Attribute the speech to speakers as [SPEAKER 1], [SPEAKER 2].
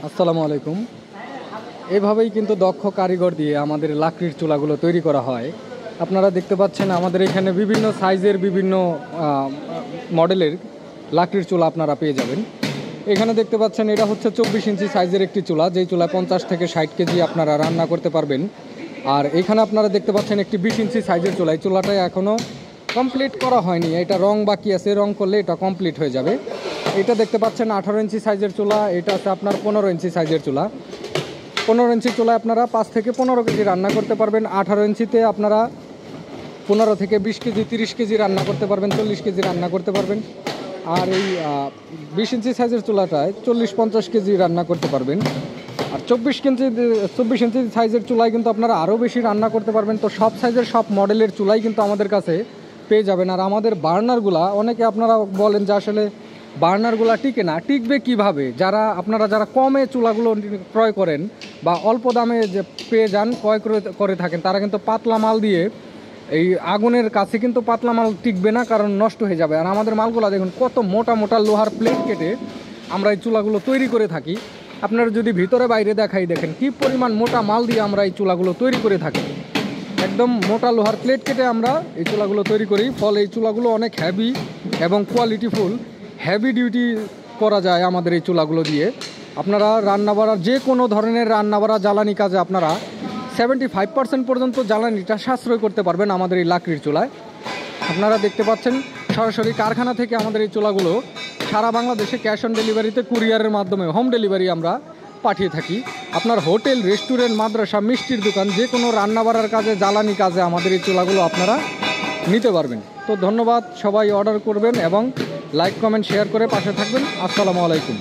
[SPEAKER 1] আসসালামু আলাইকুম। এভাবেই কিন্তু দক্ষ কারিগর দিয়ে আমাদের লাকড়ির চুলাগুলো তৈরি করা হয়। আপনারা দেখতে পাচ্ছেন আমাদের এখানে বিভিন্ন সাইজের বিভিন্ন মডেলের লাকড়ির চুলা আপনারা পেয়ে যাবেন। এখানে দেখতে পাচ্ছেন এটা হচ্ছে 24 ইঞ্চি সাইজের একটি চুলা, যেই চুলায় 50 থেকে 60 কেজি আপনারা রান্না করতে পারবেন। আর এখানে আপনারা দেখতে পাচ্ছেন একটি 20 ইঞ্চি সাইজের চুলা। এই চুলাটা এখনও কমপ্লিট করা হয়নি, এটা রং বাকি আছে, রং করলে এটা কমপ্লিট হয়ে যাবে। এটা দেখতে পাচ্ছেন 18 ইঞ্চি সাইজের চুলা, এটা আছে আপনার 15 ইঞ্চি সাইজের চুলা। 15 ইঞ্চি চুলায় আপনারা 5 থেকে 15 কেজি রান্না করতে পারবেন। 18 ইঞ্চিতে আপনারা 15 থেকে 20 কেজি 30 কেজি রান্না করতে পারবেন, 40 কেজি রান্না করতে পারবেন। আর এই 20 ইঞ্চি সাইজের চুলাটায় 40-50 কেজি রান্না করতে পারবেন। আর 24 ইঞ্চি সাইজের চুলায় কিন্তু আপনারা আরও বেশি রান্না করতে পারবেন। তো সব সাইজের সব মডেলের চুলাই কিন্তু আমাদের কাছে পেয়ে যাবেন। আর আমাদের বার্নারগুলা অনেকে আপনারা বলেন যে আসলে বার্নারগুলা টিকে না, টিকবে কিভাবে? যারা কমে চুলাগুলো ক্রয় করেন বা অল্প দামে যে পেয়ে যান, ক্রয় করে থাকেন, তারা কিন্তু পাতলা মাল দিয়ে এই আগুনের কাছে কিন্তু পাতলা মাল টিকবে না, কারণ নষ্ট হয়ে যাবে। আর আমাদের মালগুলো দেখুন কত মোটা মোটা লোহার প্লেট কেটে আমরা এই চুলাগুলো তৈরি করে থাকি। আপনারা যদি ভিতরে বাইরে দেখাই, দেখেন কি পরিমাণ মোটা মাল দিয়ে আমরা এই চুলাগুলো তৈরি করে থাকি। একদম মোটা লোহার প্লেট কেটে আমরা এই চুলাগুলো তৈরি করি, ফলে এই চুলাগুলো অনেক হেভি এবং কোয়ালিটিফুল, হেভি ডিউটি করা যায় আমাদের এই চুলাগুলো দিয়ে। আপনারা রান্নাবাড়ার যে কোনো ধরনের রান্নাবাড়া জ্বালানি কাজে আপনারা 75% পর্যন্ত জ্বালানিটা সাশ্রয় করতে পারবেন আমাদের এই লাকড়ির চুলায়। আপনারা দেখতে পাচ্ছেন সরাসরি কারখানা থেকে আমাদের এই চুলাগুলো সারা বাংলাদেশে ক্যাশ অন ডেলিভারিতে কুরিয়ারের মাধ্যমে হোম ডেলিভারি আমরা পাঠিয়ে থাকি। আপনার হোটেল, রেস্টুরেন্ট, মাদ্রাসা, মিষ্টির দোকান, যে কোনো রান্নাবাড়ার কাজে, জ্বালানি কাজে আমাদের এই চুলাগুলো আপনারা নিতে পারবেন। তো ধন্যবাদ, সবাই অর্ডার করবেন এবং লাইক, কমেন্ট, শেয়ার করে পাশে থাকবেন। আসসালামু আলাইকুম।